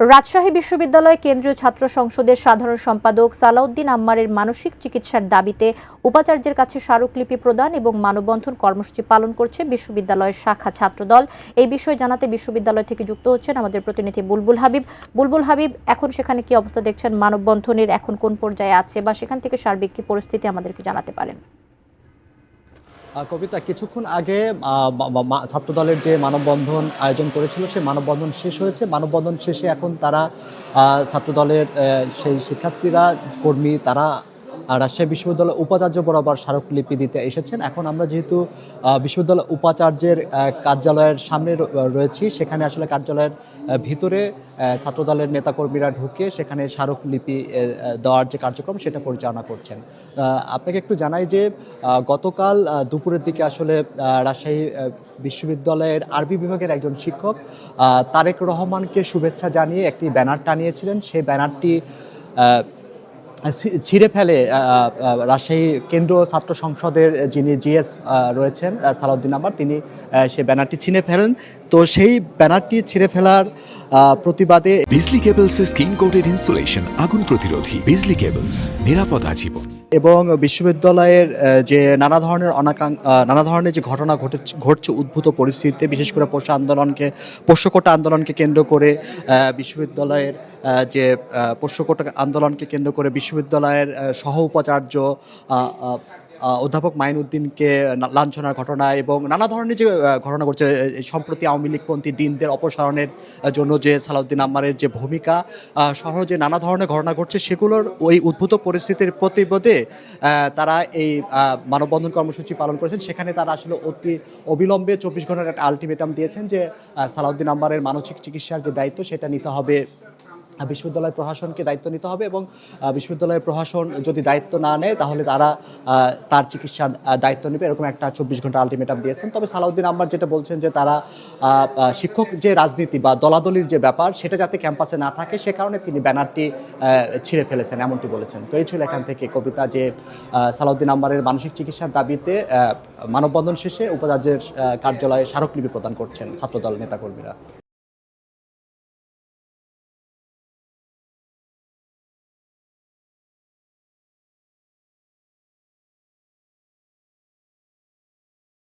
রাজশাহী বিশ্ববিদ্যালয় কেন্দ্রীয় ছাত্র সংসদের সাধারণ সম্পাদক সালাউদ্দিন আম্মারের মানসিক চিকিৎসার দাবিতে উপাচার্যের কাছে স্মারকলিপি প্রদান এবং মানববন্ধন কর্মসূচি পালন করছে বিশ্ববিদ্যালয়ের শাখা ছাত্রদল। এই বিষয়ে জানাতে বিশ্ববিদ্যালয় থেকে যুক্ত হচ্ছেন আমাদের প্রতিনিধি বুলবুল হাবিব। বুলবুল হাবিব, এখন সেখানে কি অবস্থা দেখছেন? মানববন্ধনের এখন কোন পর্যায়ে আছে বা সেখান থেকে সার্বিক কি পরিস্থিতি আমাদেরকে জানাতে পারেন? কবিতা, কিছুক্ষণ আগে ছাত্রদলের যে মানববন্ধন আয়োজন করেছিল সেই মানববন্ধন শেষ হয়েছে। মানববন্ধন শেষে এখন তারা ছাত্রদলের সেই শিক্ষার্থীরা, কর্মী, তারা রাজশাহী বিশ্ববিদ্যালয় উপাচার্য বরাবর স্মারকলিপি দিতে এসেছেন। এখন আমরা যেহেতু বিশ্ববিদ্যালয় উপাচার্যের কার্যালয়ের সামনে রয়েছি, সেখানে আসলে কার্যালয়ের ভিতরে ছাত্রদলের নেতাকর্মীরা ঢুকে সেখানে স্মারকলিপি দেওয়ার যে কার্যক্রম সেটা পরিচালনা করছেন। আপনাকে একটু জানাই যে গতকাল দুপুরের দিকে আসলে রাজশাহী বিশ্ববিদ্যালয়ের আরবি বিভাগের একজন শিক্ষক তারেক রহমানকে শুভেচ্ছা জানিয়ে একটি ব্যানার টানিয়েছিলেন। সেই ব্যানারটি ছিঁড়ে ফেলে রাজশাহী কেন্দ্রীয় ছাত্র সংসদের যিনি জিএস রয়েছেন সালাউদ্দিন আম্মার, তিনি সেই ব্যানারটি ছিঁড়ে ফেলেন। তো সেই ব্যানারটি ছিঁড়ে ফেলার প্রতিবাদে বিজলি কেবলসের স্কিন কোটেড ইনসুলেশন আগুন প্রতিরোধী। বিজলি কেবলস, নিরাপদ আজীবন। এবং বিশ্ববিদ্যালয়ের যে নানা ধরনের যে ঘটনা ঘটছে উদ্ভূত পরিস্থিতিতে, বিশেষ করে পোষ্য কোটা আন্দোলনকে কেন্দ্র করে বিশ্ববিদ্যালয়ের যে পোষ্য কোটা আন্দোলনকে কেন্দ্র করে বিশ্ববিদ্যালয়ের সহ উপাচার্য অধ্যাপক মাইনুদ্দিনকে লাঞ্ছনার ঘটনা এবং নানা ধরনের যে ঘটনা ঘটছে, সম্প্রতি আওয়ামী লীগপন্থী ডিনদের অপসারণের জন্য যে সালাউদ্দিন আম্মারের যে ভূমিকা সহ যে নানা ধরনের ঘটনা ঘটছে, সেগুলোর ওই উদ্ভূত পরিস্থিতির প্রতিবাদে তারা এই মানববন্ধন কর্মসূচি পালন করেছেন। সেখানে তারা আসলে অতি অবিলম্বে 24 ঘন্টার একটা আলটিমেটাম দিয়েছেন যে সালাউদ্দিন আম্মারের মানসিক চিকিৎসার যে দায়িত্ব সেটা নিতে হবে, বিশ্ববিদ্যালয় প্রশাসনকে দায়িত্ব নিতে হবে এবং বিশ্ববিদ্যালয়ের প্রশাসন যদি দায়িত্ব না নেয় তাহলে তারা তার চিকিৎসার দায়িত্ব নেবে, এরকম একটা 24 ঘন্টা আলটিমেটাম দিয়েছেন। তবে সালাউদ্দিন আম্মার যেটা বলছেন যে তারা শিক্ষক যে রাজনীতি বা দলাদলির যে ব্যাপার সেটা যাতে ক্যাম্পাসে না থাকে সে কারণে তিনি ব্যানারটি ছিঁড়ে ফেলেছেন, এমনটি বলেছেন। তো এই ছিল এখান থেকে কবিতা, যে সালাউদ্দিন আম্মারের মানসিক চিকিৎসার দাবিতে মানববন্ধন শেষে উপাচার্যের কার্যালয়ে স্মারকলিপি প্রদান করছেন ছাত্রদল নেতাকর্মীরা।